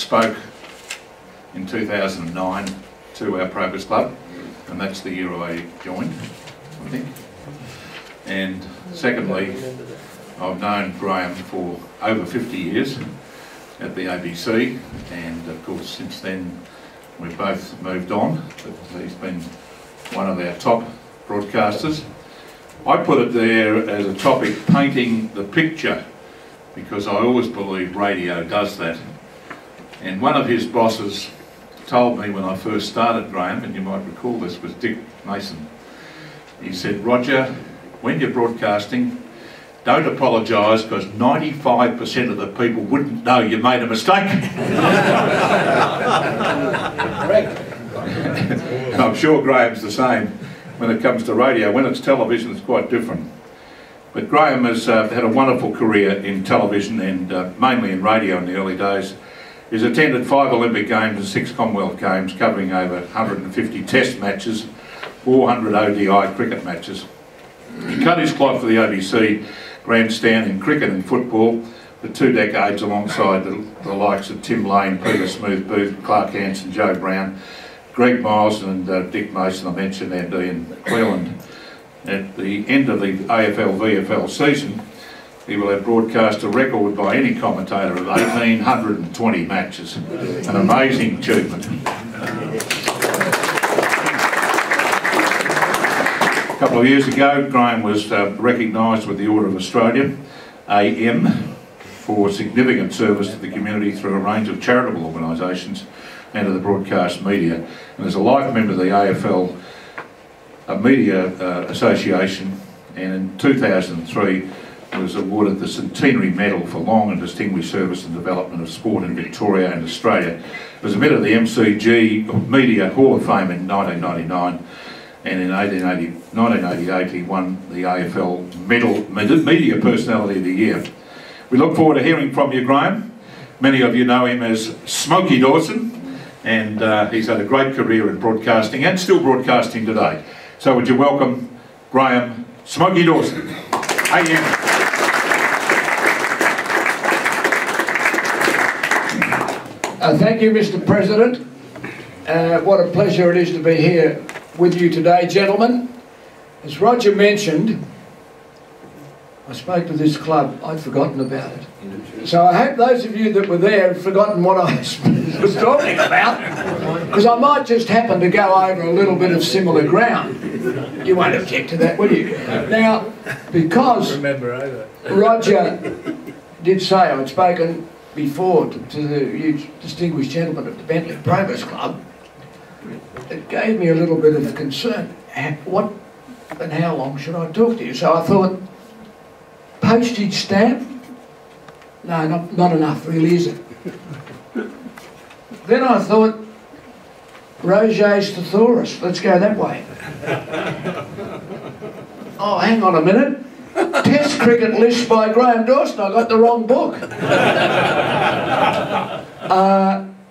spoke in 2009 to our Progress Club, and that's the year I joined, I think. And secondly, I've known Graham for over 50 years at the ABC, and of course since then we've both moved on, but he's been one of our top broadcasters. I put it there as a topic, painting the picture, because I always believe radio does that. And one of his bosses told me when I first started, Graham, and you might recall this, was Dick Mason. He said, Roger, when you're broadcasting, don't apologise, because 95% of the people wouldn't know you made a mistake. I'm sure Graham's the same when it comes to radio. When it's television, it's quite different. But Graham has had a wonderful career in television and mainly in radio in the early days. He's attended 5 Olympic Games and 6 Commonwealth Games, covering over 150 test matches, 400 ODI cricket matches. He cut his cloth for the ABC grandstand in cricket and football for 2 decades alongside the likes of Tim Lane, Peter Smooth-Booth, Clark Hanson, Joe Brown, Greg Miles and Dick Mason, I mentioned, and Ian Cleland. At the end of the AFL-VFL season, he will have broadcast a record by any commentator of 1,820 matches. An amazing achievement. A couple of years ago, Graham was recognised with the Order of Australia, AM, for significant service to the community through a range of charitable organisations and to the broadcast media. And as a life member of the AFL Media Association, and in 2003 was awarded the Centenary Medal for long and distinguished service and development of sport in Victoria and Australia. It was admitted to the MCG Media Hall of Fame in 1999, and in 1988 he won the AFL Media Personality of the Year. We look forward to hearing from you, Graham. Many of you know him as Smokey Dawson, and he's had a great career in broadcasting and still broadcasting today. So would you welcome Graham Smokey Dawson, AM. Thank you, Mr. President. What a pleasure it is to be here with you today, gentlemen. As Roger mentioned, I spoke to this club. I'd forgotten about it. So I hope those of you that were there have forgotten what I was talking about, because I might just happen to go over a little bit of similar ground. You won't object to that, will you? Now, because Roger did say I'd spoken before to the huge distinguished gentleman of the Bentley Progress Club, it gave me a little bit of concern. What and how long should I talk to you? So I thought, postage stamp? No, not enough really, is it? Then I thought, Roget's Thesaurus, let's go that way. Oh, hang on a minute. Test cricket list by Graham Dawson, I got the wrong book.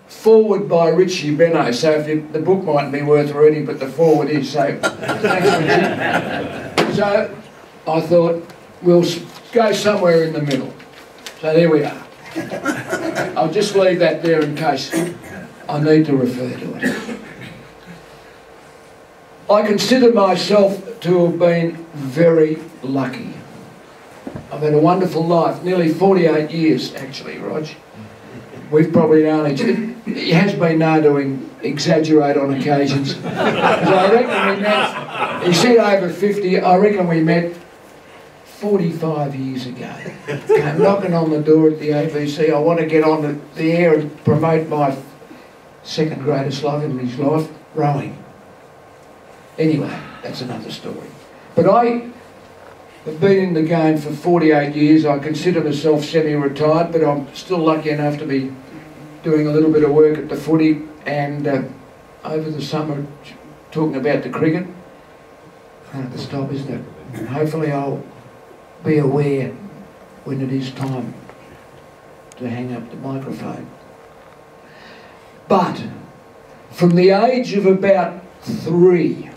Forward by Richie Benno, so if the book mightn't be worth reading, but the forward is, so thanks Richie. So I thought, we'll go somewhere in the middle. So there we are. I'll just leave that there in case I need to refer to it. I consider myself to have been very lucky. I've had a wonderful life, nearly 48 years actually, Rog. We've probably known each other. It has been known to exaggerate on occasions. So I reckon we met, he said over 50, I reckon we met 45 years ago. Came knocking on the door at the ABC. I want to get on the air and promote my second greatest love in his life, rowing. Anyway, that's another story. But I have been in the game for 48 years. I consider myself semi-retired, but I'm still lucky enough to be doing a little bit of work at the footy and over the summer talking about the cricket. Hard to stop, isn't it? And hopefully I'll be aware when it is time to hang up the microphone. But from the age of about 3,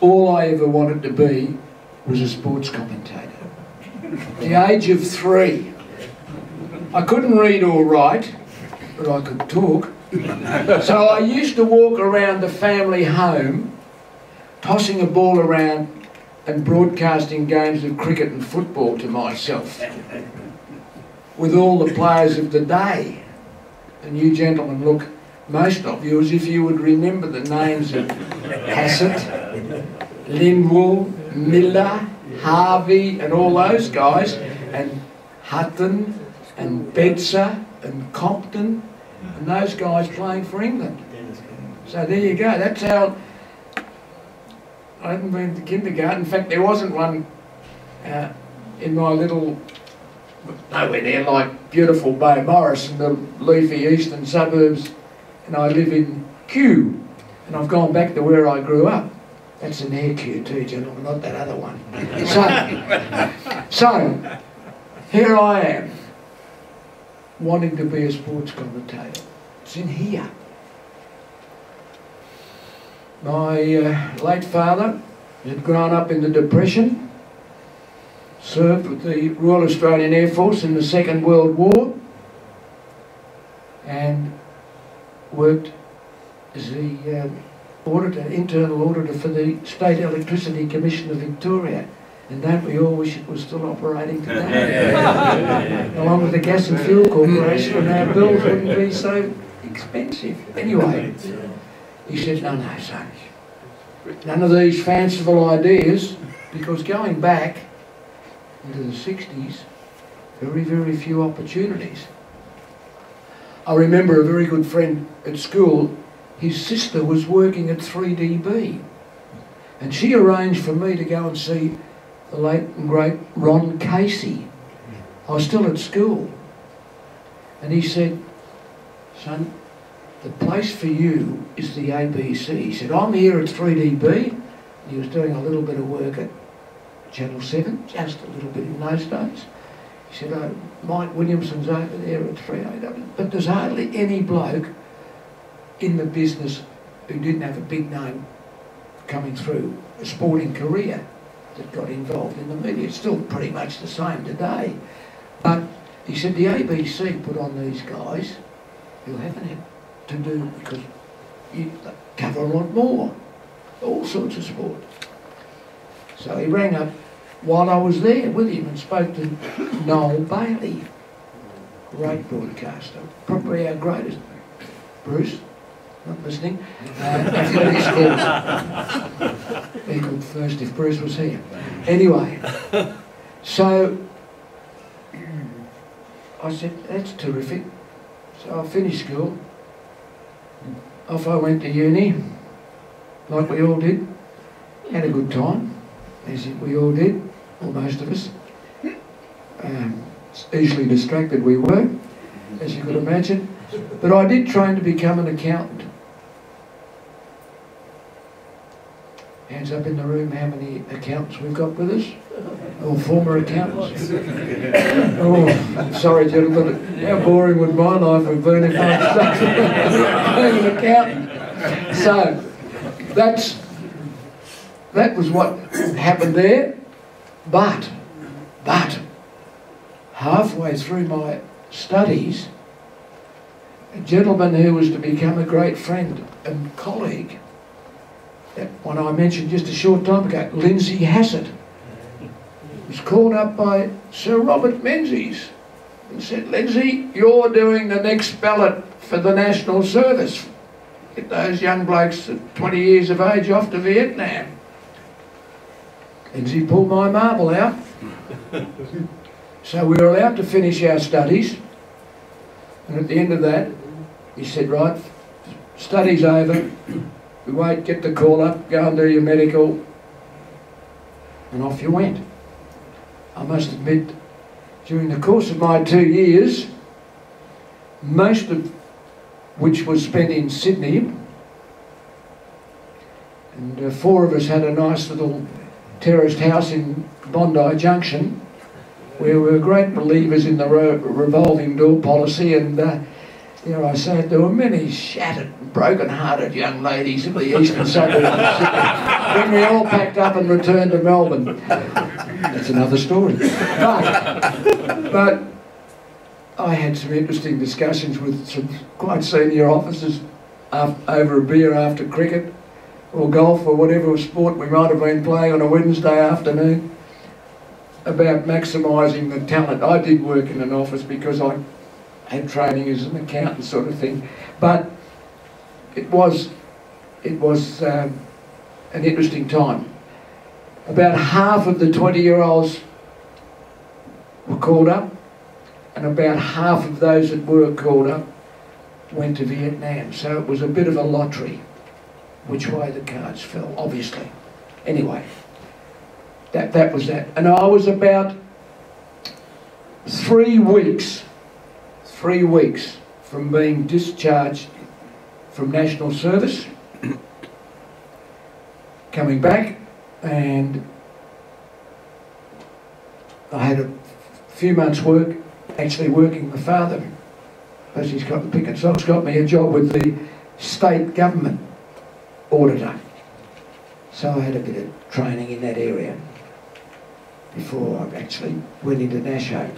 all I ever wanted to be was a sports commentator. At the age of 3, I couldn't read or write, but I could talk. So I used to walk around the family home, tossing a ball around and broadcasting games of cricket and football to myself with all the players of the day. And you gentlemen look, most of you, as if you would remember the names of Hassett, Lindwall, Miller, Harvey and all those guys, and Hutton and Betzer and Compton, and those guys playing for England. So there you go, that's how I hadn't been to kindergarten. In fact, there wasn't one in my little, nowhere near like beautiful Bay Morris in the leafy eastern suburbs, and I live in Kew, and I've gone back to where I grew up. That's an air Kew too, gentlemen, not that other one. So here I am, wanting to be a sports commentator. It's in here. My late father had grown up in the Depression, served with the Royal Australian Air Force in the Second World War, and worked as the internal auditor for the State Electricity Commission of Victoria. And don't we all wish it was still operating today? Along with the Gas and Fuel Corporation, and our bills wouldn't be so expensive. Anyway, he said, no, son, none of these fanciful ideas, because going back into the 60s, very, very few opportunities. I remember a very good friend at school, his sister was working at 3DB, and she arranged for me to go and see the late and great Ron Casey. I was still at school, and he said, son, the place for you is the ABC. He said, I'm here at 3DB. He was doing a little bit of work at Channel 7, just a little bit in those days. He said, oh, Mike Williamson's over there at 3AW. But there's hardly any bloke in the business who didn't have a big name coming through a sporting career that got involved in the media. It's still pretty much the same today. But he said, the ABC put on these guys who haven't had to do, because you cover a lot more, all sorts of sport. So he rang up while I was there with him and spoke to Noel Bailey, great broadcaster, probably our greatest. Bruce, not listening. Athletics course. He could first if Bruce was here. Anyway, so I said, that's terrific. So I finished school. Off I went to uni, like we all did. Had a good time, as we all did, or most of us. Easily distracted we were, as you could imagine. But I did train to become an accountant. Hands up in the room, how many accountants we've got with us? Or former accountants? Oh, sorry gentlemen, how boring would my life have been if I'd stuck being an accountant? So, that was what happened there. But, halfway through my studies, a gentleman who was to become a great friend and colleague, that one I mentioned just a short time ago, Lindsay Hassett, was called up by Sir Robert Menzies and said, Lindsay, you're doing the next ballot for the National Service. Get those young blokes at 20 years of age off to Vietnam. Lindsay pulled my marble out. So we were allowed to finish our studies, and at the end of that, he said, right, study's over, we wait, get the call up, go and do your medical, and off you went. I must admit, during the course of my 2 years, most of which was spent in Sydney, and 4 of us had a nice little terraced house in Bondi Junction, where we were great believers in the revolving door policy, and dare I say it, there were many shattered, broken-hearted young ladies in the eastern suburbs of Sydney when we all packed up and returned to Melbourne. That's another story. But I had some interesting discussions with some quite senior officers over a beer after cricket or golf or whatever sport we might have been playing on a Wednesday afternoon about maximising the talent. I did work in an office because I had training as an accountant sort of thing, but it was an interesting time. About half of the 20-year-olds were called up, and about half of those that were called up went to Vietnam. So it was a bit of a lottery which way the cards fell, obviously. Anyway, that was that. And I was about 3 weeks from being discharged from national service, coming back, and I had a few months' work, actually working. My father, as he's got the pick and socks, got me a job with the state government auditor. So I had a bit of training in that area before I actually went into Nasho.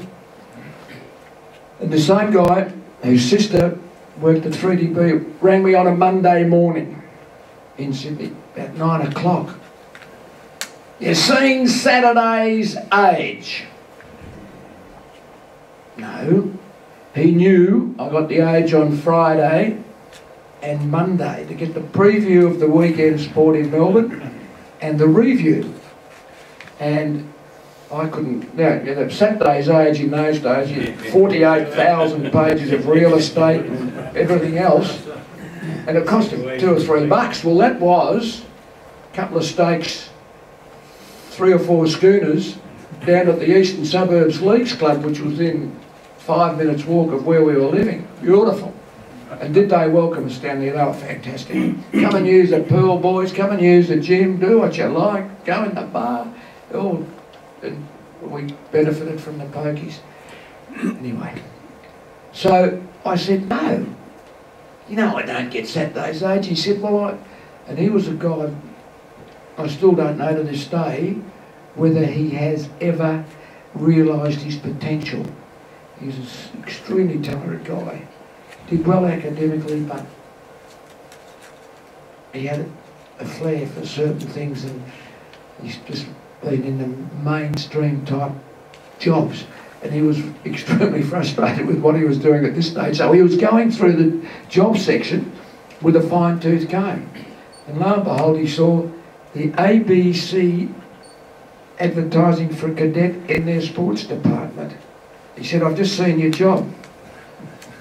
And the same guy, whose sister worked at 3DB, rang me on a Monday morning in Sydney, about 9 o'clock. "You seen Saturday's Age?" No. He knew I got the Age on Friday and Monday to get the preview of the weekend sport in Melbourne and the review. And I couldn't, the Saturday's Age in those days, you had 48,000 pages of real estate and everything else, and it cost him $2 or $3. Well, that was a couple of stakes, 3 or 4 schooners down at the Eastern Suburbs Leagues Club, which was in 5 minutes walk of where we were living. Beautiful. And did they welcome us down there? They were fantastic. Come and use the pool, boys, come and use the gym, do what you like, go in the bar. Oh, and we benefited from the pokies. Anyway, so I said, "No, you know I don't get Saturday's Age." He said, "Well, and he was a guy, I still don't know to this day whether he has ever realised his potential. He's an extremely talented guy. Did well academically, but he had a flair for certain things, and he's just been in the mainstream type jobs, and he was extremely frustrated with what he was doing at this stage. So he was going through the job section with a fine-tooth comb, and lo and behold, he saw the ABC advertising for a cadet in their sports department. He said, "I've just seen your job."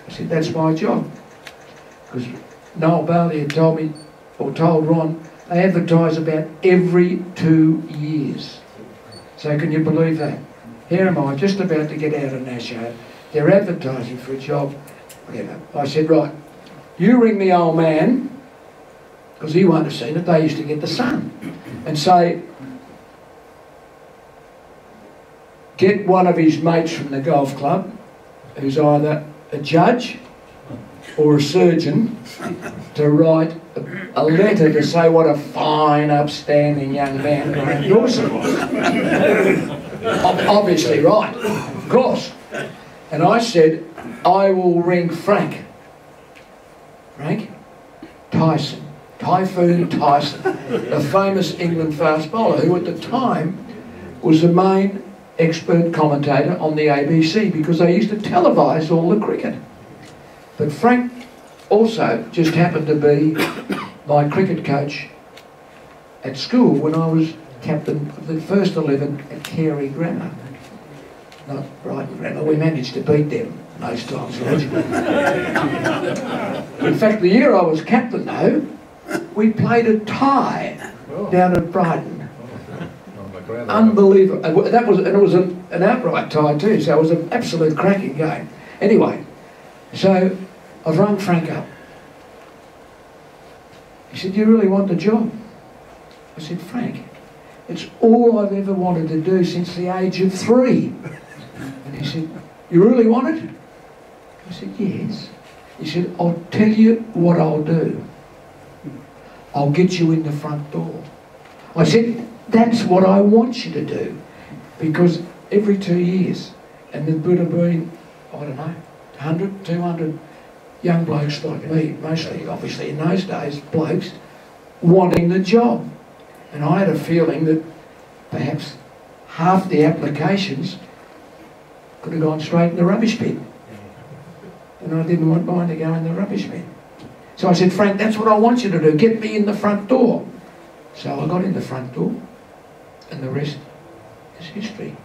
I said, "That's my job." Because Noel Bailey had told me, or told Ron, they advertise about every 2 years. So can you believe that? Here am I, just about to get out of Nasho. They're advertising for a job. Whatever. I said, "Right, you ring the old man," because he won't have seen it. They used to get the Sun, and say, "Get one of his mates from the golf club, who's either a judge or a surgeon, to write a letter to say what a fine, upstanding young man Graham Dawson was." Obviously right, of course. And I said, "I will ring Frank Tyson, Typhoon Tyson, the famous England fast bowler, who at the time was the main expert commentator on the ABC, because they used to televise all the cricket. But Frank also just happened to be my cricket coach at school when I was captain of the first 11 at Carey Grammar. Not Brighton Grammar. We managed to beat them most times, logically. In fact, the year I was captain, though, we played a tie down at Brighton. Unbelievable. That was, and it was an outright tie too, so it was an absolute cracking game. Anyway, so I've rung Frank up. He said, "Do you really want the job?" I said, "Frank, it's all I've ever wanted to do since the age of 3. And he said, "You really want it?" I said, "Yes." He said, "I'll tell you what I'll do. I'll get you in the front door." I said, "That's what I want you to do, because every 2 years, and there would have been I don't know, 100, 200 young blokes like me, mostly, obviously, in those days, blokes, wanting the job. And I had a feeling that perhaps half the applications could have gone straight in the rubbish bin. And I didn't want mine to go in the rubbish bin. So I said, Frank, that's what I want you to do, get me in the front door. So I got in the front door, and the rest is history.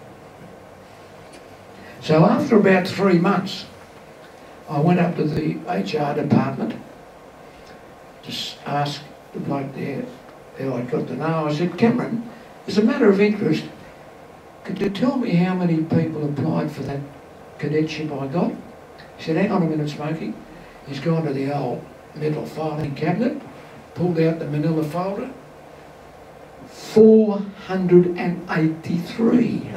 So after about 3 months, I went up to the HR department to ask the bloke there who I'd got to know. I said, Cameron, as a matter of interest, could you tell me how many people applied for that cadetship I got? He said, hang on a minute, Smokey. He's gone to the old metal filing cabinet, pulled out the manila folder. 483.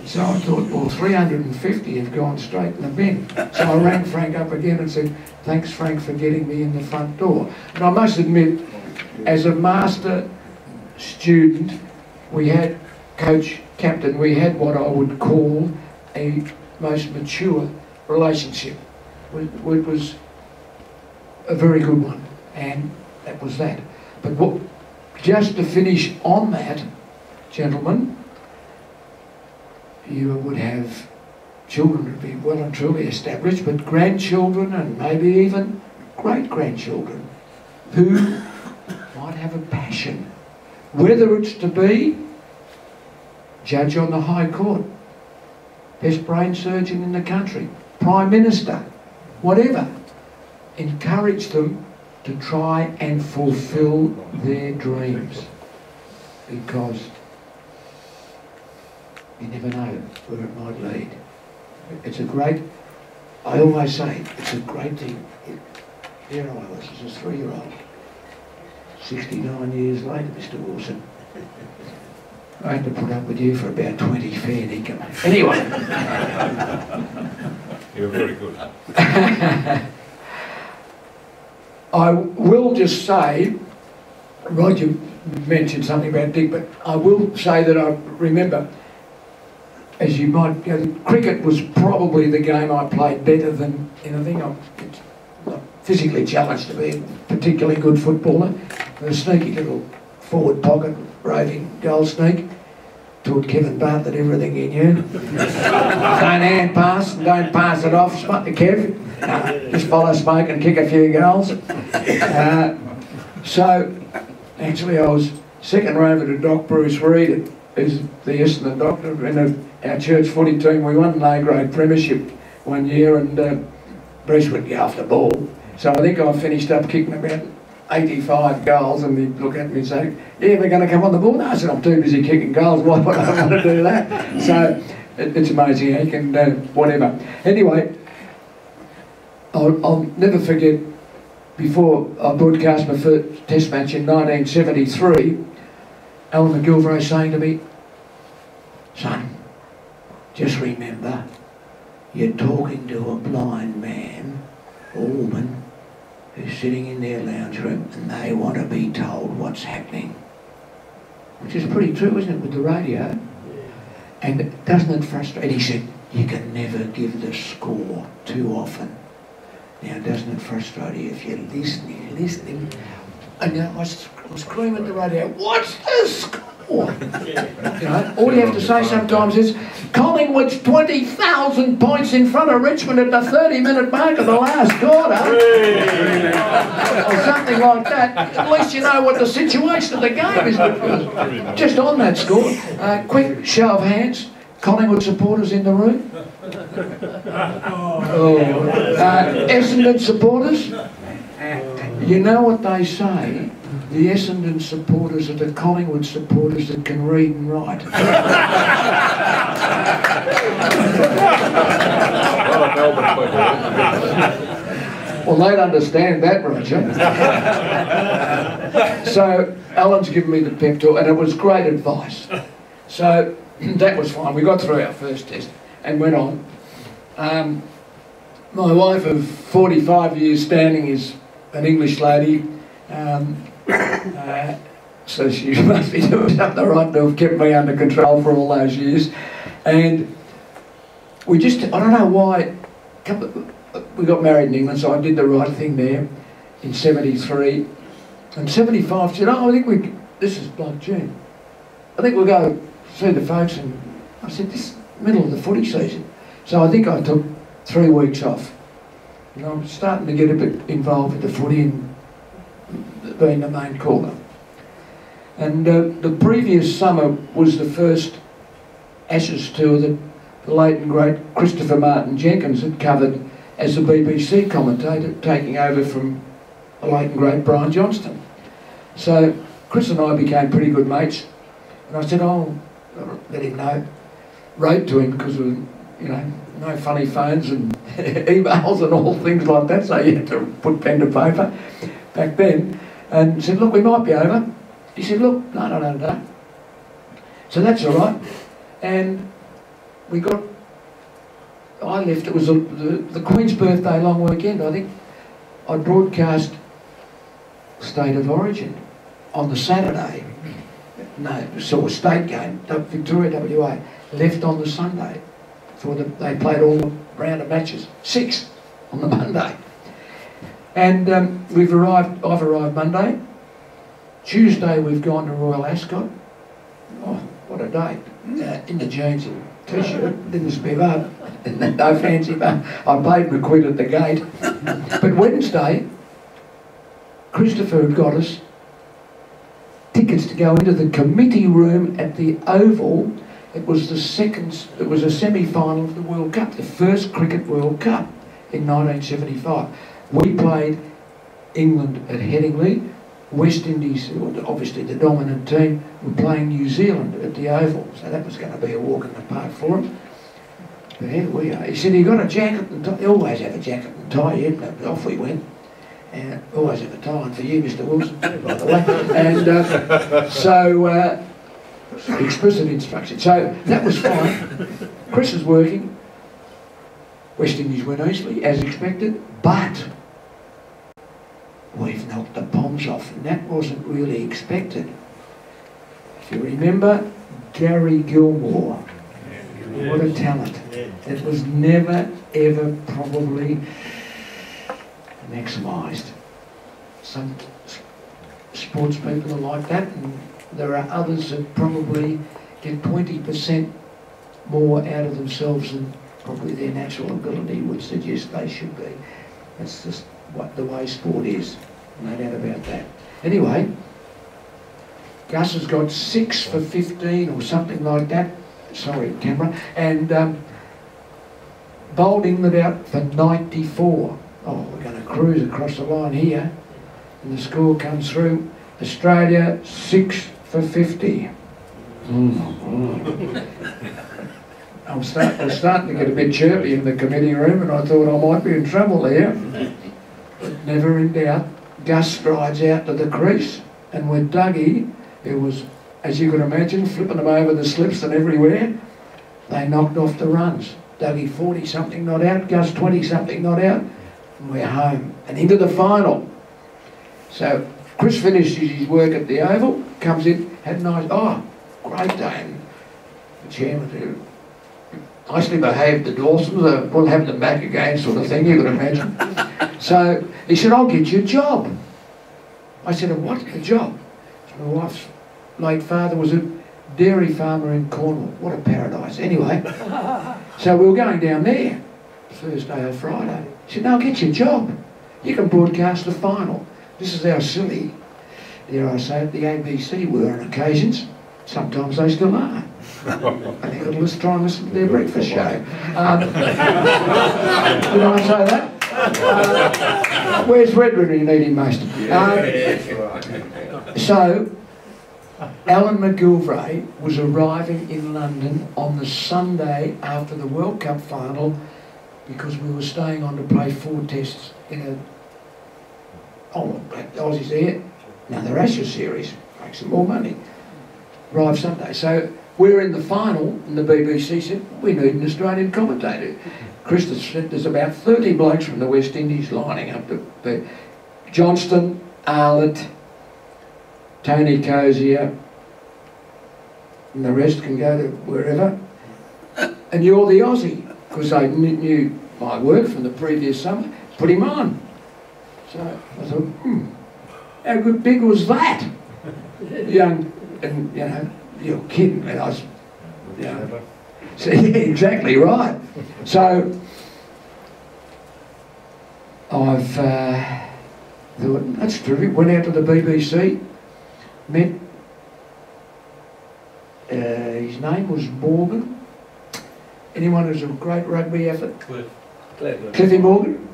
So I thought, well, 350 have gone straight in the bin. So I rang Frank up again and said, thanks, Frank, for getting me in the front door. And I must admit, as a master student, we had coach, captain, we had what I would call a most mature relationship. It was a very good one, and that was that. But just to finish on that, gentlemen, you would have children would be well and truly established, but grandchildren and maybe even great-grandchildren who might have a passion, whether it's to be judge on the High Court, best brain surgeon in the country, Prime Minister, whatever. Encourage them to try and fulfil their dreams, because you never know where it might lead. It's a great, I always say, it's a great thing. Here I was as a 3-year-old, 69 years later, Mr. Wilson. I had to put up with you for about 20 fair dinkum. Anyway. You're very good. I will just say, Roger mentioned something about Dick, but I will say that I remember, as you might go, cricket was probably the game I played better than anything. I'm physically challenged to be a particularly good footballer. A sneaky little forward pocket, roving goal sneak. Taught Kevin Bartlett everything he knew. Don't hand pass, don't pass it off, spot the Kev. Just follow smoke and kick a few goals. So, actually I was second rover to Doc Bruce Reid, who's the Essendon doctor. In our church footy team, we won an A-grade premiership one year, and Bruce would go off the ball. So I think I finished up kicking about 85 goals, and he'd look at me and say, yeah, we're going to come on the ball. No, I said, I'm too busy kicking goals, why would I want to do that? So it's amazing how you can whatever. Anyway, I'll never forget, before I broadcast my first test match in 1973, Alan McGilvray saying to me, son, just remember, you're talking to a blind man, or woman, who's sitting in their lounge room, and they want to be told what's happening. Which is pretty true, isn't it, with the radio? And doesn't it frustrate? And he said, you can never give the score too often. Now, doesn't it frustrate you if you're listening? And I was screaming at the radio, what's the score? You know, all you have to say sometimes is, Collingwood's 20,000 points in front of Richmond at the 30-minute mark of the last quarter. Or something like that. At least you know what the situation of the game is. Just on that score, quick show of hands. Collingwood supporters in the room? Essendon supporters? You know what they say? The Essendon supporters are the Collingwood supporters that can read and write. Well, they'd understand that, Roger. So, Alan's given me the pep talk, and it was great advice. So, that was fine. We got through our first test and went on. My wife of 45 years standing is an English lady. So she must be doing something right to have kept me under control for all those years. And we just, I don't know why we got married in England, so I did the right thing there in 73. And 75 said, oh, this is blood June. I think we'll go see the folks. And I said, this is middle of the footy season. So I think I took 3 weeks off. And I'm starting to get a bit involved with the footy and being the main caller. And the previous summer was the first Ashes tour that the late and great Christopher Martin Jenkins had covered as the BBC commentator, taking over from the late and great Brian Johnston. So Chris and I became pretty good mates, and I said, oh, I'll let him know. Wrote to him because of, you know, no funny phones and emails and all things like that, so you had to put pen to paper back then, and said, look, we might be over. He said, look, no. So that's all right. And I left, it was the Queen's birthday long weekend, I think. I broadcast State of Origin on the Saturday. No, so a state game, Victoria WA, left on the Sunday. They played all the round of matches, 6 on the Monday. And I've arrived Monday. Tuesday we've gone to Royal Ascot. Oh, what a day. In the jeans and t-shirt, didn't spare up. No fancy, but I paid my quid at the gate. But Wednesday, Christopher had got us tickets to go into the committee room at the Oval. It was a semi-final of the World Cup, the first Cricket World Cup in 1975. We played England at Headingley. West Indies, obviously the dominant team, were playing New Zealand at the Oval, so that was going to be a walk in the park for them. But here we are. He said, you got a jacket and tie? You always have a jacket and tie, yeah. Off we went. And always have a tie on for you, Mr. Wilson, too, by the way. And so, explicit instruction. So that was fine. Chris is working. West Indies went easily, as expected, but we've knocked the bombs off, and that wasn't really expected. If you remember, Gary Gilmore, what a talent. It was never, ever probably maximised. Some sports people are like that, and there are others that probably get 20% more out of themselves than probably their natural ability would suggest they should be. That's just what the way sport is, no doubt about that. Anyway, Gus has got 6 for 15 or something like that. Sorry, camera. And bowled England out for 94. Oh, we're going to cruise across the line here. And the score comes through. Australia 6 for 50. I was starting to get a bit chirpy in the committee room, and I thought I might be in trouble there. But never in doubt, Gus strides out to the crease, and with Dougie, who was, as you can imagine, flipping them over the slips and everywhere, they knocked off the runs. Dougie 40-something not out, Gus 20-something not out, and we're home and into the final. So Chris finishes his work at the Oval, comes in, had a nice, great day. And the chairman, nicely behaved the Dawsons, we'll have them back again sort of thing, you can imagine. So he said, I'll get you a job. I said, what, a job? So my wife's late father was a dairy farmer in Cornwall. What a paradise. Anyway, so we were going down there Thursday or Friday. He said, no, I'll get you a job. You can broadcast the final. This is how silly, dare I say it, the ABC were on occasions. Sometimes they still are. I think let's try and listen to their breakfast show. Did I say that? Where's Redwood when you need him most? So, Alan McGilvray was arriving in London on the Sunday after the World Cup final because we were staying on to play 4 tests in a Aussies there. Now the Ashes series, make some more money. Arrived Sunday. So we're in the final, and the BBC said, we need an Australian commentator. Christopher said, there's about 30 blokes from the West Indies lining up to be Johnston, Arlott, Tony Cozier, and the rest can go to wherever. And you're the Aussie, because they knew my work from the previous summer, put him on. So I thought, how good big was that? Young, and you know, you're kidding, and I was, you know, so, yeah, exactly right. So I've thought, that's terrific. Went out to the BBC, met, his name was Morgan. Anyone who's a great rugby effort? Cliffy Morgan?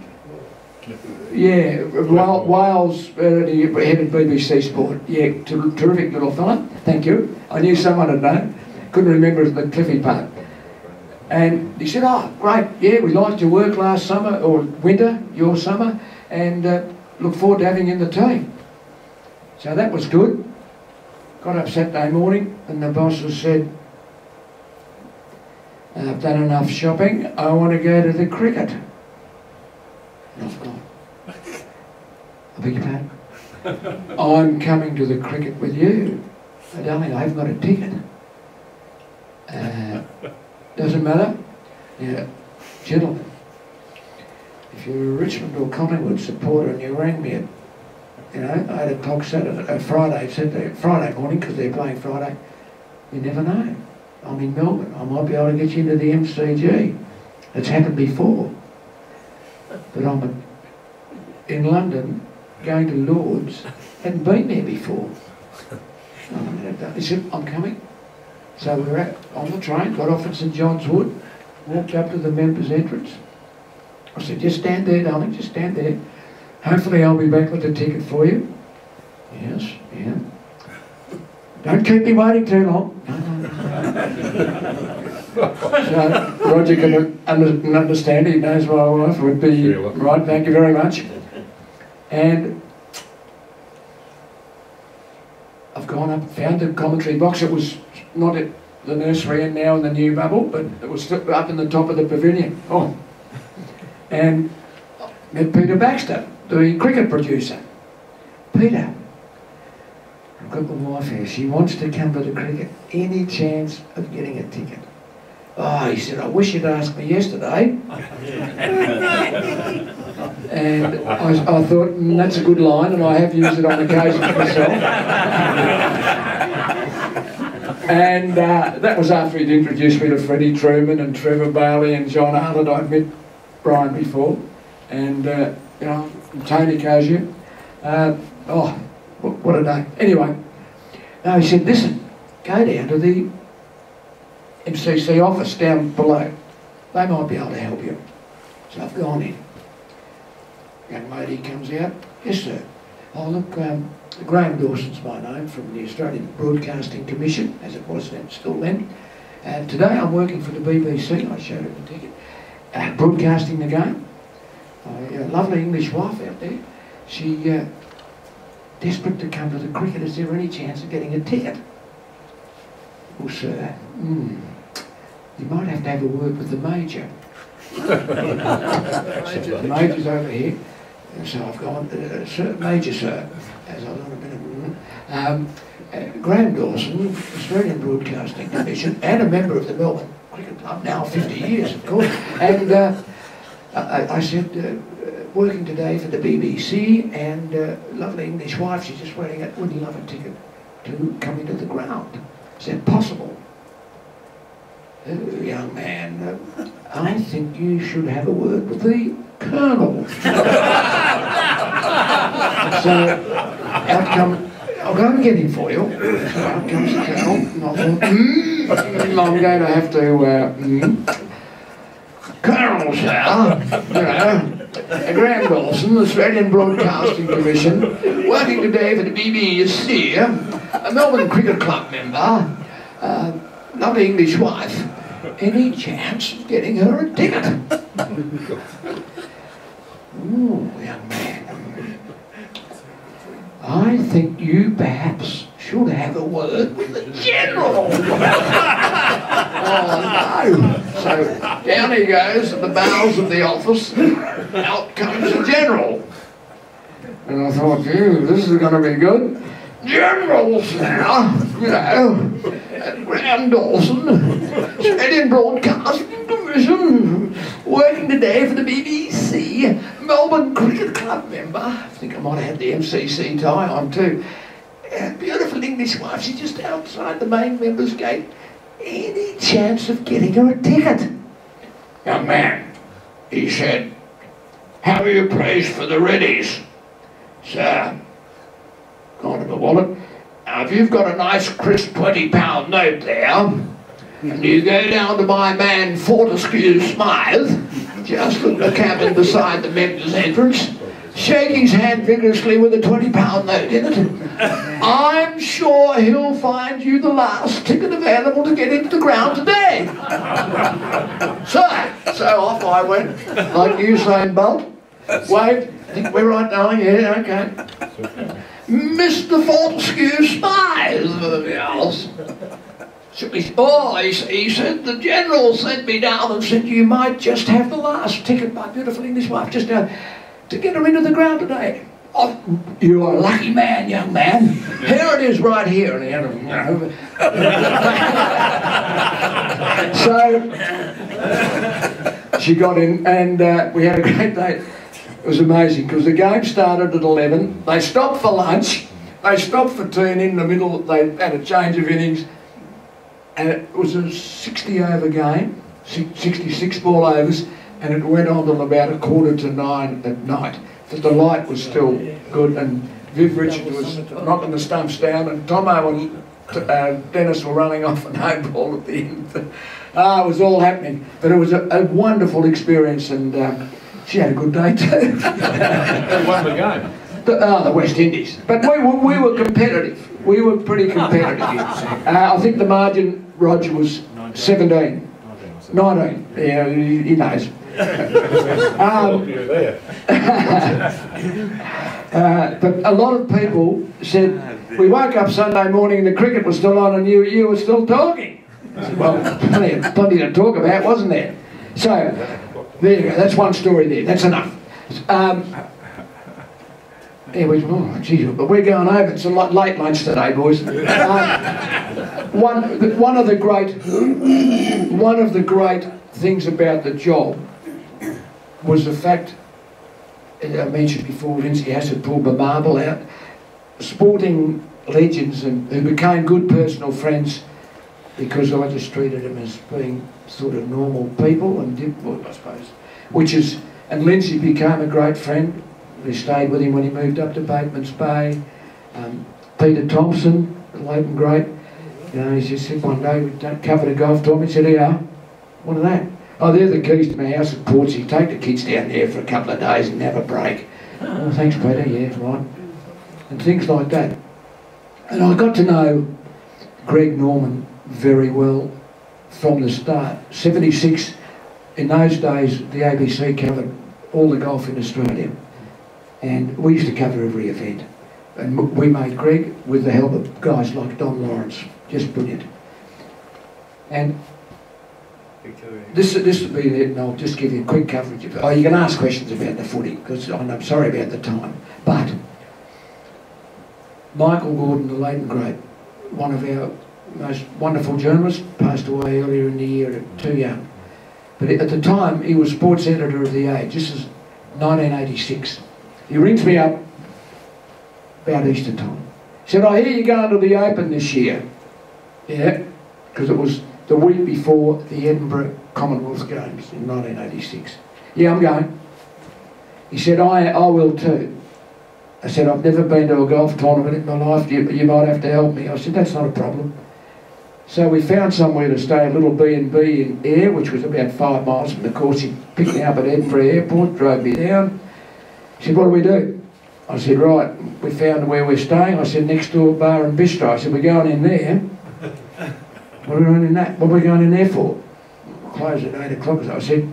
Yeah, Wales, he headed BBC Sport. Yeah, terrific little fella. Thank you. I knew someone had known. Couldn't remember the Cliffy part. And he said, oh, great, yeah, we liked your work last summer, or winter, your summer, and look forward to having you in the team. So that was good. Got up Saturday morning, and the bosses said, I've done enough shopping, I want to go to the cricket. And I've gone, I beg your pardon? I'm coming to the cricket with you. Darling, I haven't got a ticket. Doesn't matter. Yeah, gentlemen, if you're a Richmond or Collingwood supporter and you rang me at, you know, 8 o'clock Friday morning, because they're playing Friday, you never know. I'm in Melbourne. I might be able to get you into the MCG. It's happened before. But I'm in London, going to Lord's, hadn't been there before. He said, I'm coming. So we were on the train, got off at St John's Wood, walked up to the members' entrance. I said, just stand there, darling, just stand there. Hopefully I'll be back with the ticket for you. Yes, yeah. Don't keep me waiting too long. So Roger can understand, he knows my wife would be right, thank you very much. And I've gone up, found the commentary box. It was not at the nursery and now in the new bubble, but it was up in the top of the pavilion. Oh. And met Peter Baxter, the cricket producer. Peter, I've got my wife here, she wants to come to the cricket. Any chance of getting a ticket? Oh, he said, I wish you'd asked me yesterday. And I thought, that's a good line, and I have used it on occasion myself. And that was after he'd introduced me to Freddie Truman and Trevor Bailey and John Arlott. I'd met Brian before, and you know, Tony Kosier. Oh, what a day. Anyway, no, he said, listen, go down to the MCC office down below. They might be able to help you. So I've gone in. Young lady comes out. Yes, sir. Oh, look, Graham Dawson's my name, from the Australian Broadcasting Commission, as it was then, still then. Today I'm working for the BBC. I showed her the ticket. Broadcasting the game. A lovely English wife out there. She desperate to come to the cricket. Is there any chance of getting a ticket? Well, sir, you might have to have a word with the Major. The Major's over here. So I've gone, sir, Major, sir, as I was on a minute. Graham Dawson, Australian Broadcasting Commission, and a member of the Melbourne Cricket Club, now 50 years, of course. And I said, working today for the BBC, and lovely English wife, she's just waiting at, would love a ticket to come into the ground. Is that possible? Young man, I think you should have a word with the Colonel. So, out come, I'll go and get him for you. So out comes the Colonel, and I thought, I'm going to have to, Colonel, sir, you know, Graham Dawson, Australian Broadcasting Commission, working today for the BBC, a Melbourne Cricket Club member, lovely English wife. Any chance of getting her a ticket? Ooh, young man. I think you perhaps should have a word with the General. Oh no. So down he goes at the bowels of the office, out comes the General. And I thought, phew, this is going to be good. Generals now, you know, Graham Dawson, Australian Broadcasting Commission, working today for the BBC, Melbourne Cricket Club member. I think I might have had the MCC tie on too. A beautiful English wife, she's just outside the main members' gate. Any chance of getting her a ticket? Young man, he said, how are you placed for the Reddies? Sir, gone to the wallet. Now, if you've got a nice crisp £20 note there, and you go down to my man Fortescue Smythe, just at the cabin beside the members' entrance, shake his hand vigorously with a £20 note in it. I'm sure he'll find you the last ticket available to get into the ground today. So off I went, like Usain Bolt. Waved, think we're right, darling? Yeah, okay. Mr. Fortescue Smythe, else. He said, the General sent me down and said you might just have the last ticket, my beautiful English wife, just now, to get her into the ground today. Oh, you are a lucky man, young man. Here it is right here. And he had So she got in and we had a great day. It was amazing because the game started at 11. They stopped for lunch. They stopped for tea, and in the middle they had a change of innings. And it was a 60-over game, 66 ball overs, and it went on till about 8:45 at night. But the light was still good, and Viv Richards was knocking the stumps down, and Tomo and Dennis were running off a no ball at the end. It was all happening. But it was a wonderful experience, and she had a good day too. Who won the game? The West Indies. But we were competitive. We were pretty competitive. I think the margin, Roger, was 17. 19. Yeah, he knows. But a lot of people said, we woke up Sunday morning and the cricket was still on and you were still talking. I said, well, plenty to talk about, wasn't there? So, there you go, that's one story there, that's enough. Oh, geez, but we're going over, it's a late lunch today, boys. One of the great things about the job was the fact, as I mentioned before, Lindsay Hassett pulled the marble out. Sporting legends and who became good personal friends because I just treated them as being sort of normal people and did, well, I suppose, and Lindsay became a great friend. We stayed with him when he moved up to Bateman's Bay. Peter Thompson, the late and great, you know, he just said one day, we covered a golf tournament, he said, yeah, what are that? Oh, they're the keys to my house at Portsea. Take the kids down there for a couple of days and have a break. Oh, thanks, Peter, yeah, right. And things like that. And I got to know Greg Norman very well from the start. 76, in those days, the ABC covered all the golf in Australia. And we used to cover every event. And we made Greg, with the help of guys like Don Lawrence, just brilliant. And this will be it, and I'll just give you a quick coverage of it. Oh, you can ask questions about the footy, because I'm sorry about the time. But Michael Gordon, the late and great, one of our most wonderful journalists, passed away earlier in the year, too young. But at the time, he was sports editor of The Age. This is 1986. He rings me up about Easter time. He said, I hear you're going to the Open this year. Yeah, because it was the week before the Edinburgh Commonwealth Games in 1986. Yeah, I'm going. He said, I will too. I said, I've never been to a golf tournament in my life. You might have to help me. I said, that's not a problem. So we found somewhere to stay, a little B&B in Ayr, which was about 5 miles from the course. He picked me up at Edinburgh Airport, drove me down. He said, what do we do? I said, right, we found where we're staying. I said, next door bar and bistro. I said, we're going in there. What are we going in that? What are we going in there for? Close at 8 o'clock. I said,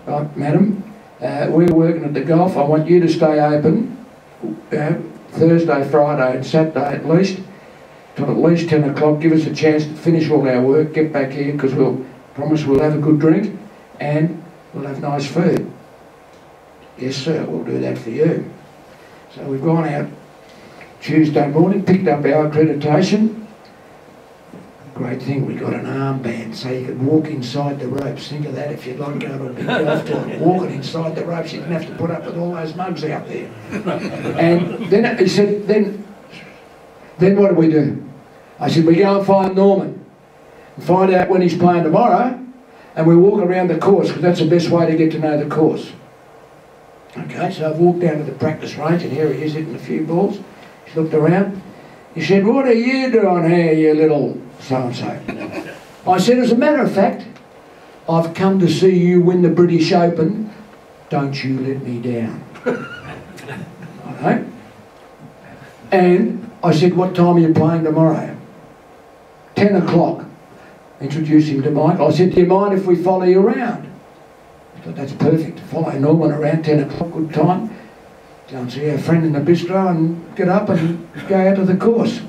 right, madam, we're working at the golf. I want you to stay open Thursday, Friday and Saturday at least, till at least 10 o'clock. Give us a chance to finish all our work, get back here, because we'll promise we'll have a good drink and we'll have nice food. Yes, sir, we'll do that for you. So we've gone out Tuesday morning, picked up our accreditation, great thing. We got an armband so you could walk inside the ropes. Think of that if you'd like to go to a big golf tournament. Walking inside the ropes, you didn't have to put up with all those mugs out there. And then he said, then what do we do? I said, we go and find Norman and find out when he's playing tomorrow, and we walk around the course because that's the best way to get to know the course. Okay, so I've walked down to the practice range and here he is hitting a few balls. He's looked around. He said, what are you doing here, you little so-and-so? I said, as a matter of fact, I've come to see you win the British Open. Don't you let me down. Okay? And I said, what time are you playing tomorrow? 10 o'clock. Introduced him to Michael. I said, do you mind if we follow you around? I thought, that's perfect. Follow Norman around 10 o'clock, good time. Go and see our friend in the bistro and get up and go out to the course.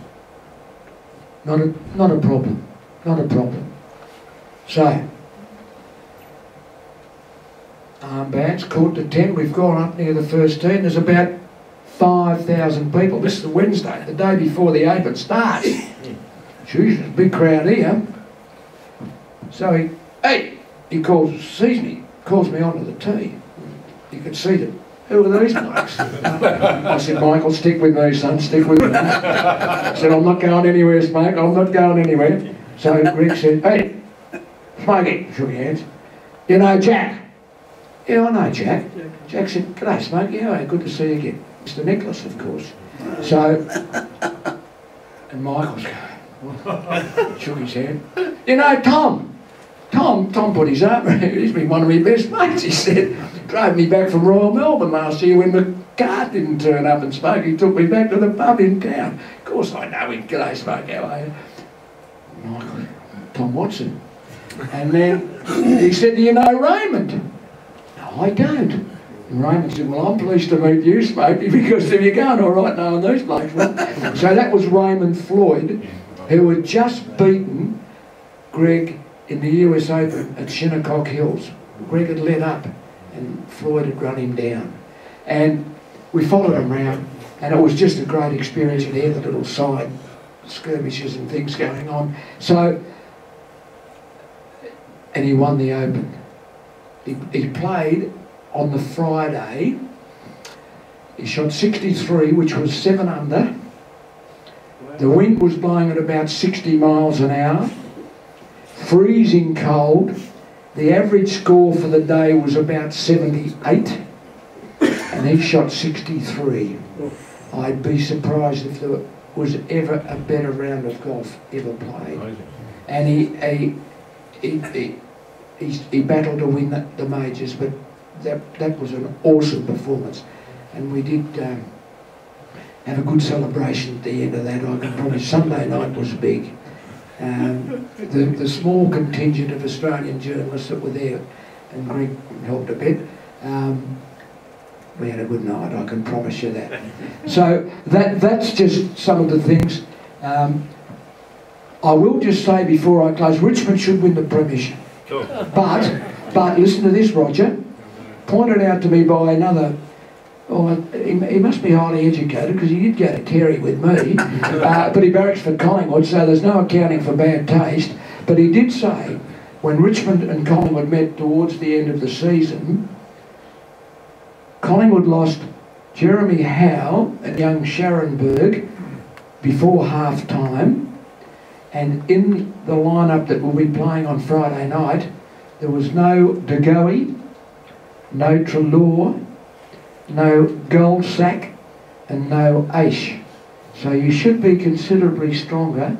Not a problem. Not a problem. So, armbands, court to 10. We've gone up near the first tee. There's about 5,000 people. This is Wednesday, the day before the Open starts. Jeez, there's a big crowd here. So he sees me, calls me onto the tee. You can see them. Who are these blokes? I said, Michael, stick with me, son, stick with me. I said, I'm not going anywhere, Smoke, I'm not going anywhere. So Greg said, hey, Smokey, shook hands. You know Jack? Yeah, I know Jack. Jack said, g'day, Smokey, yeah, good to see you again. Mr. Nicholas, of course. So, and Michael's going, shook his head. You know Tom? Tom put his arm around. He's been one of my best mates, he said. Drove me back from Royal Melbourne last year when the car didn't turn up and Smokey took me back to the pub in town. Of course I know him. G'day, Smokey, how are you? Michael, Tom Watson. And then he said, do you know Raymond? No, I don't. And Raymond said, well, I'm pleased to meet you, Smokey, because if you're going all right knowing these blokes. So that was Raymond Floyd, who had just beaten Greg in the US Open at Shinnecock Hills. Greg had let up and Floyd had run him down. And we followed him round and it was just a great experience. You hear the little side skirmishes and things going on. So, and he won the Open. He played on the Friday. He shot 63, which was 7 under. The wind was blowing at about 60 miles an hour. Freezing cold. The average score for the day was about 78 and he shot 63. I'd be surprised if there was ever a better round of golf ever played. And he battled to win the majors, but that was an awesome performance. And we did have a good celebration at the end of that. I can promise Sunday night was big. The small contingent of Australian journalists that were there, and Greg helped a bit, we had a good night, I can promise you that. So that's just some of the things. I will just say before I close, Richmond should win the premiership. Cool. But listen to this, Roger, pointed out to me by another. Oh, he must be highly educated because he did go to Terry with me, but he barracks for Collingwood, so there's no accounting for bad taste. But he did say, when Richmond and Collingwood met towards the end of the season, Collingwood lost Jeremy Howe and young Scharenberg before half-time, and in the lineup that will be playing on Friday night, there was no De Goey, no Treloar, no Goldsack and no Aish. So you should be considerably stronger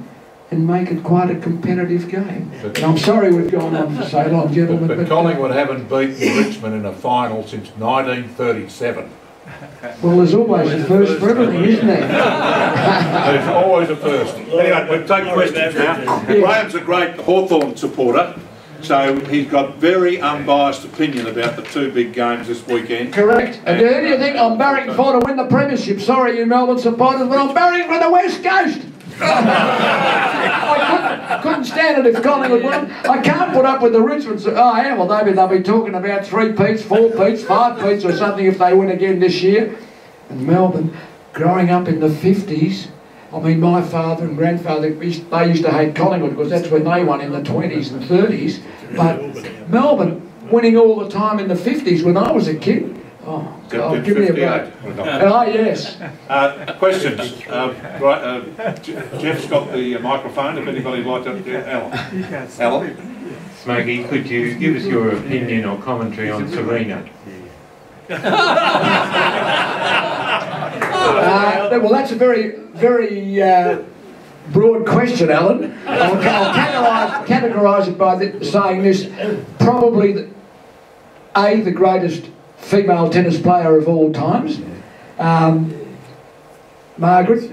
and make it quite a competitive game. And I'm sorry we've gone on for so long, gentlemen. But Collingwood haven't beaten Richmond in a final since 1937. Well, there's always a first for everything, isn't there? There's always a first. Anyway, we'll take questions now. Graham's a great Hawthorn supporter. So he's got very unbiased opinion about the two big games this weekend. Correct. And who do you think I'm barracking for to win the premiership? Sorry, you Melbourne supporters, but I'm barracking for the West Coast. I couldn't stand it if Collingwood won. I can't put up with the Richmonds. Oh yeah, well they'll be talking about 3 peats, 4 peats, 5 peats or something if they win again this year. And Melbourne, growing up in the 50s, I mean, my father and grandfather, they used to hate Collingwood because that's when they won in the 20s and 30s. But Melbourne winning all the time in the 50s when I was a kid. Oh, God, give me a break. Oh, yes. Questions? Jeff's got the microphone, if anybody'd like to... Alan? Smokey, could you give us your opinion or commentary on Serena? Well, that's a very, very broad question, Alan. I'll categorise it by saying this: probably the greatest female tennis player of all times, Margaret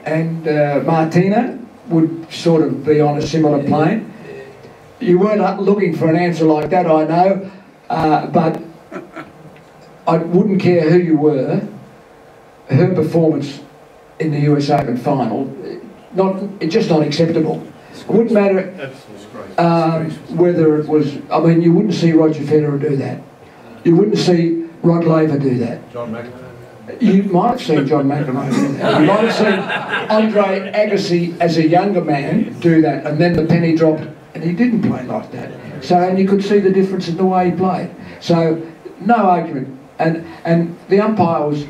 and Martina would sort of be on a similar plane. You weren't looking for an answer like that, I know, but I wouldn't care who you were. Her performance in the US Open final, just not acceptable. It wouldn't matter whether it was, I mean, you wouldn't see Roger Federer do that. You wouldn't see Rod Laver do that. John McEnroe. You might have seen John McEnroe do that. You might have seen Andre Agassi as a younger man do that, and then the penny dropped and he didn't play like that. So, and you could see the difference in the way he played. So, no argument. And the umpire was,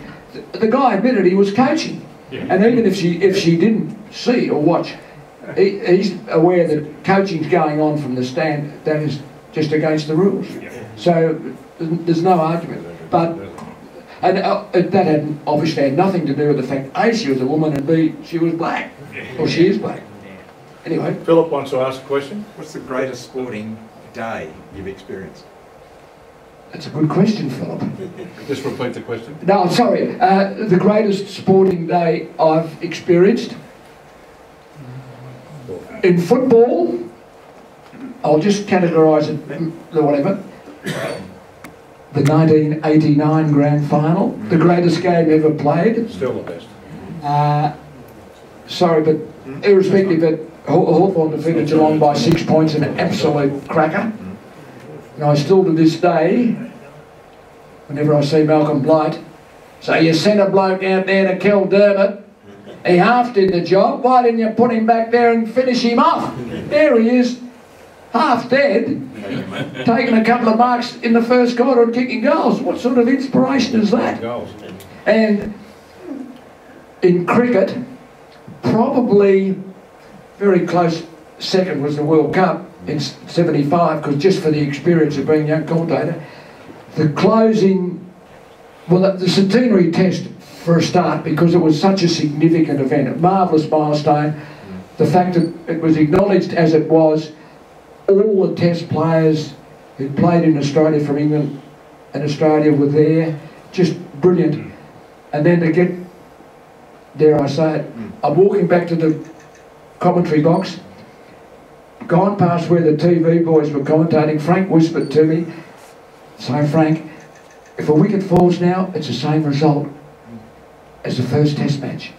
the guy admitted he was coaching. Yeah. And even if she didn't see or watch, he's aware that coaching's going on from the stand. That is just against the rules. So there's no argument. But that obviously had nothing to do with the fact A, she was a woman, and B, she was black, or she is black. Anyway, Philip wants to ask a question. What's the greatest sporting day you've experienced? That's a good question, Philip. Just repeat the question. No, sorry. The greatest sporting day I've experienced in football, I'll just categorise it, whatever. The 1989 Grand Final, the greatest game ever played. Still the best. Sorry, but irrespective, but Hawthorn defeated Geelong by 6 points in an absolute cracker. And I still to this day, whenever I see Malcolm Blight, say, you sent a bloke out there to kill Dermot, he half did the job, why didn't you put him back there and finish him off? There he is, half dead, taking a couple of marks in the first quarter and kicking goals. What sort of inspiration is that? And in cricket, probably very close second was the World Cup in '75, because just for the experience of being a young commentator, the closing, well, the centenary test for a start, because it was such a significant event, a marvellous milestone. The fact that it was acknowledged as it was, all the test players who played in Australia from England and Australia were there, just brilliant. And then to get, dare I say it, I'm walking back to the commentary box, gone past where the TV boys were commentating. Frank whispered to me, so Frank, if a wicket falls now, it's the same result as the first test match.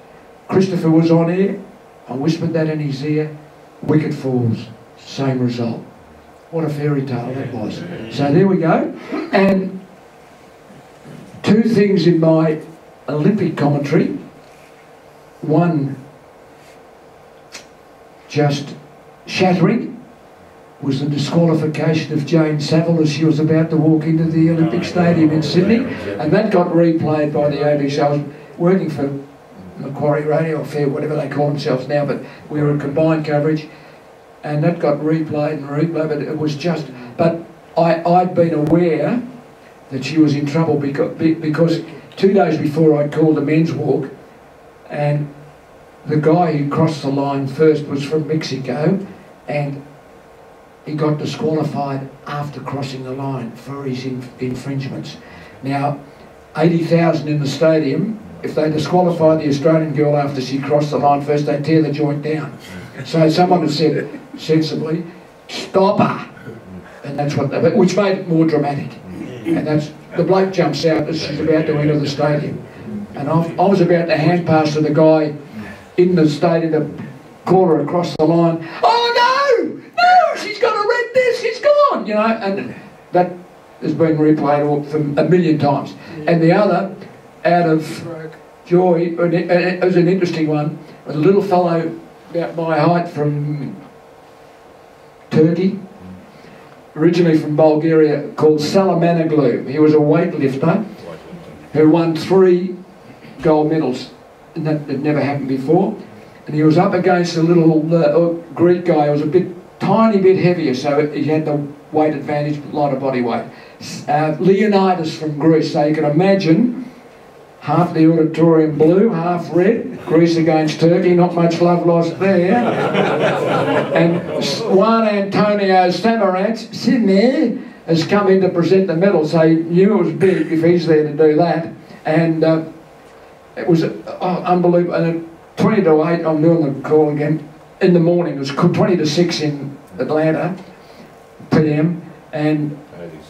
Christopher was on air, I whispered that in his ear, wicket falls, same result. What a fairy tale that was. So there we go. And two things in my Olympic commentary. One, just shattering, was the disqualification of Jane Saville as she was about to walk into the Olympic Stadium in Sydney, and that got replayed by the ABC. I was working for Macquarie Radio Fair, whatever they call themselves now, but we were in combined coverage, and that got replayed and replayed, but it was just, but I'd been aware that she was in trouble because 2 days before I'd called the men's walk, and the guy who crossed the line first was from Mexico, and he got disqualified after crossing the line for his infringements. Now, 80,000 in the stadium, if they disqualify the Australian girl after she crossed the line first, they tear the joint down. So someone had said sensibly, stop her. And that's what they, which made it more dramatic. And that's, the bloke jumps out as she's about to enter the stadium. And I was about to hand pass to the guy in the stadium to call her across the line. Oh no! No! She's got a red disc, it's gone! You know, and that has been replayed for a million times. And the other, out of joy, it was an interesting one, a little fellow about my height from Turkey, originally from Bulgaria, called Salamanoglu. He was a weightlifter who won 3 gold medals, and that had never happened before. And he was up against a little Greek guy who was a tiny bit heavier, so he had the weight advantage, lighter body weight. Leonidas from Greece, so you can imagine half the auditorium blue, half red. Greece against Turkey, not much love lost there. And Juan Antonio Samaranch, sitting there, has come in to present the medal, so he knew it was big if he's there to do that. And it was unbelievable. And at 20 to 8, I'm doing the call again, in the morning. It was 20 to 6 in Atlanta, PM, and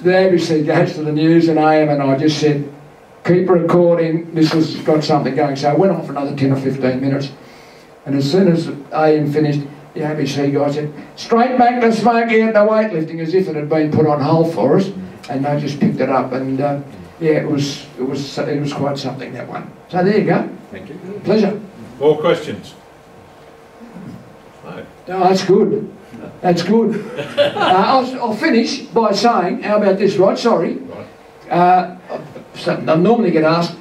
the ABC goes to the news and AM, and I just said, keep recording, this has got something going. So I went on for another 10 or 15 minutes, and as soon as AM finished, the ABC guy said, straight back to Smokey at the weightlifting, as if it had been put on hold for us, and they just picked it up, and yeah, it was quite something, that one. So there you go. Thank you. Pleasure. More questions? No. No, that's good. That's good. I'll finish by saying, how about this, right? Sorry. I normally get asked,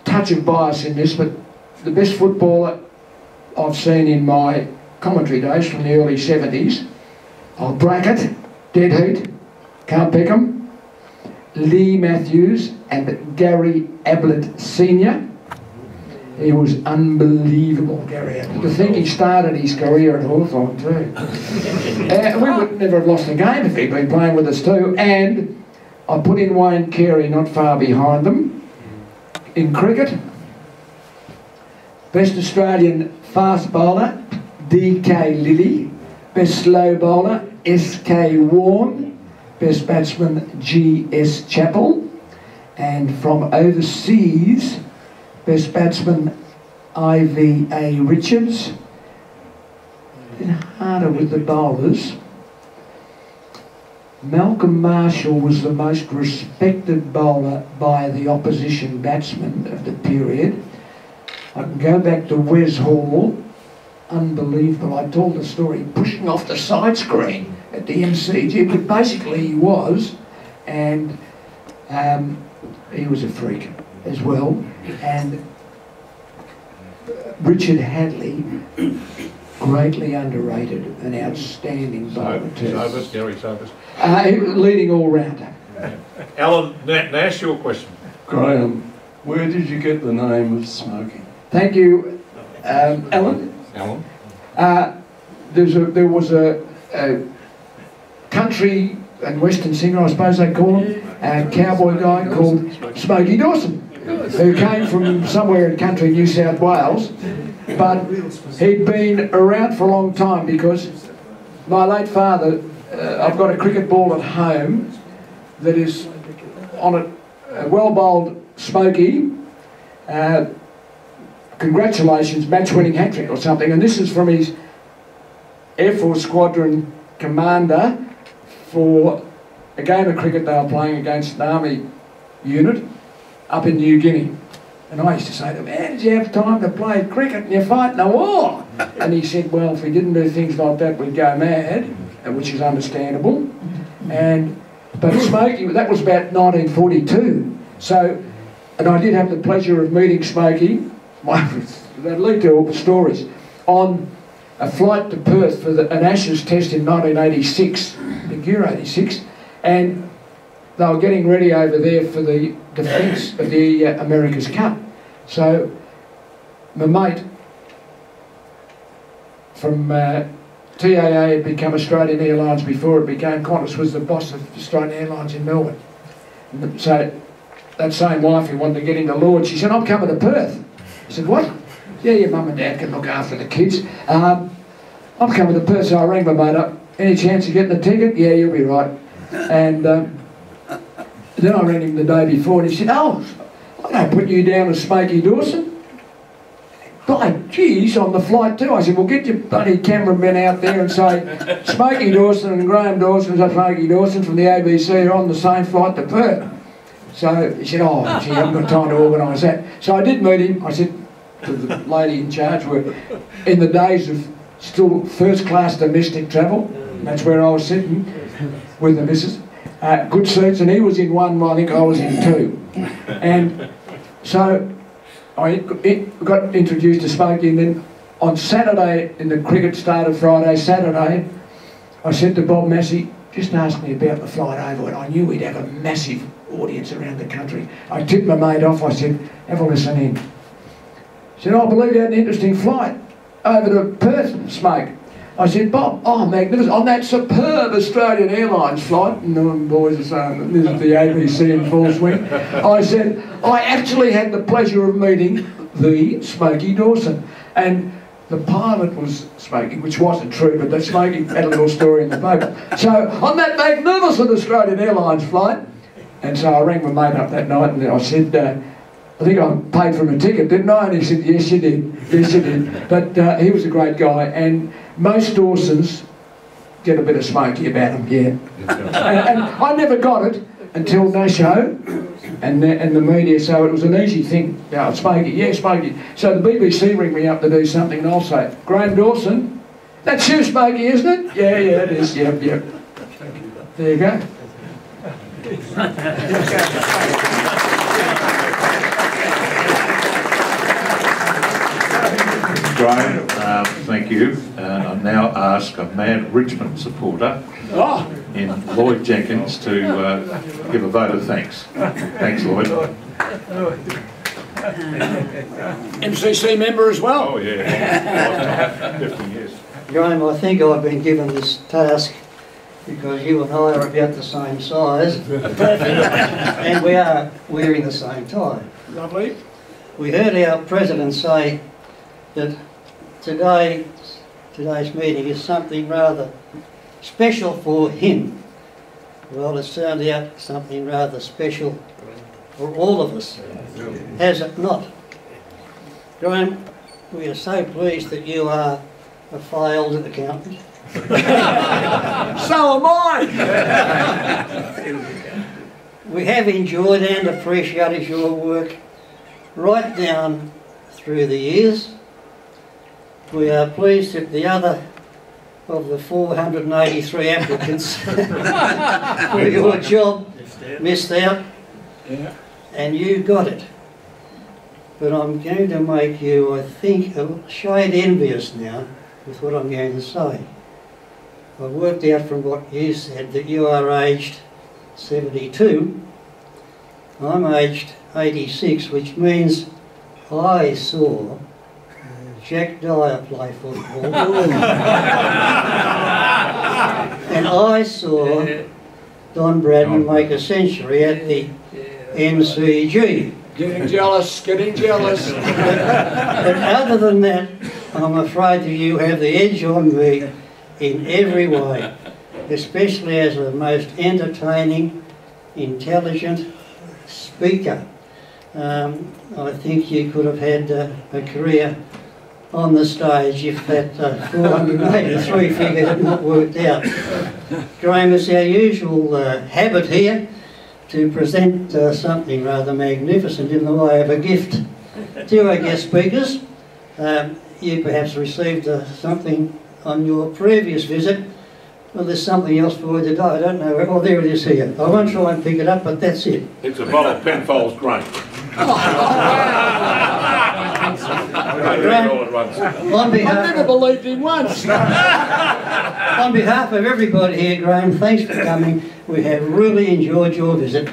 touch of bias in this, but the best footballer I've seen in my commentary days from the early 70s, I'll bracket, dead heat, can't pick 'em, Lee Matthews and Gary Ablett Sr. He was unbelievable, Gary Ablett. To think he started his career at Hawthorn too. We would never have lost a game if he'd been playing with us too. And I put in Wayne Carey not far behind them. In cricket, best Australian fast bowler, D.K. Lilly. Best slow bowler, S.K. Warne. Best batsman, G.S. Chappell. And from overseas, best batsman, I.V.A. Richards. A bit harder with the bowlers. Malcolm Marshall was the most respected bowler by the opposition batsmen of the period. I can go back to Wes Hall. Unbelievable. I told the story pushing off the side screen at the MCG, but basically he was. And he was a freak as well. And Richard Hadley, greatly underrated, an outstanding bowler too. Sobers, Gary Sobers. Leading all-rounder. Alan Nash, your question. Graham, where did you get the name of Smokey? Thank you, Alan. Alan? There was a country and western singer, I suppose they call him, a cowboy guy called Smokey Dawson, who came from somewhere in country New South Wales, but he'd been around for a long time because my late father, I've got a cricket ball at home that is on a well-bowled Smokey, congratulations, match-winning hat-trick or something, and this is from his Air Force Squadron commander for a game of cricket they were playing against an army unit up in New Guinea. And I used to say to him, how did you have time to play cricket and you're fighting a war? And he said, well, if we didn't do things like that, we'd go mad, which is understandable. But Smokey, that was about 1942. So, and I did have the pleasure of meeting Smokey, that lead to all the stories, on a flight to Perth for an Ashes test in 1986, I think year 86, and they were getting ready over there for the defence of the America's Cup. So my mate from TAA had become Australian Airlines before it became Qantas, was the boss of Australian Airlines in Melbourne. So that same wife who wanted to get into Lord, she said, I'm coming to Perth. I said, what? Yeah, your mum and dad can look after the kids. I'm coming to Perth, so I rang my mate up. Any chance of getting a ticket? Yeah, you'll be right. And then I rang him the day before and he said, oh, I don't put you down as Smokey Dawson. By geez, on the flight too. I said, well, get your bloody cameraman out there and say, Smokey Dawson and Graham Dawson, Smokey Dawson from the ABC are on the same flight to Perth. So he said, oh, gee, I haven't got time to organise that. So I did meet him. I said, to the lady in charge were in the days of still first-class domestic travel. That's where I was sitting with the missus. Good seats, and he was in one, I think I was in two. And so I got introduced to Smokey, and then on Saturday, in the cricket started Friday, Saturday, I said to Bob Massey, just ask me about the flight over, and I knew we'd have a massive audience around the country. I tipped my mate off, I said, have a listen in. He said, I believe you had an interesting flight over to Perth, Smoke. I said, Bob, oh, magnificent, on that superb Australian Airlines flight, and the boys are saying, this is the ABC in full swing. I said, I actually had the pleasure of meeting the Smokey Dawson. And the pilot was Smokey, which wasn't true, but the Smokey had a little story in the paper. So, on that magnificent Australian Airlines flight, and so I rang my mate up that night and I said, I think I paid for him a ticket, didn't I? And he said, yes, you did. Yes, you did. But he was a great guy, and most Dawsons get a bit of Smokey about them, yeah. And I never got it until Nasho and the media, so it was an easy thing. Oh, Smokey, yeah, Smokey. So the BBC ring me up to do something, and I'll say, Graham Dawson, that's you, Smokey, isn't it? Yeah, it is, yep. There you go. Graham, thank you. And I now ask a mad Richmond supporter in Lloyd Jenkins to give a vote of thanks. Thanks, Lloyd. MCC member as well. Oh, yeah. 50 years. Graham, I think I've been given this task because you and I are about the same size and we are wearing the same tie. Lovely. We heard our president say that today's meeting is something rather special for him. Well, it's turned out something rather special for all of us, has it not? Graham, we are so pleased that you are a failed accountant. So am I! We have enjoyed and appreciated your work right down through the years. We are pleased that the other of the 483 applicants for your job missed out, and you got it. But I'm going to make you, I think, a shade envious now with what I'm going to say. I've worked out from what you said that you are aged 72. I'm aged 86, which means I saw Jack Dyer play football. And I saw Don Bradman make a century at the MCG. Getting jealous. But other than that, I'm afraid that you have the edge on me in every way, especially as the most entertaining, intelligent speaker. I think you could have had a career on the stage if that 483 figure had not worked out. Graham, it's our usual habit here to present something rather magnificent in the way of a gift to our guest speakers. You perhaps received something on your previous visit. Well, there's something else for you today. I don't know. Oh, there it is here. I won't try and pick it up, but that's it. It's a bottle of Penfolds Grain. On behalf, I never believed him once. on behalf of everybody here, Graham, thanks for coming. We have really enjoyed your visit.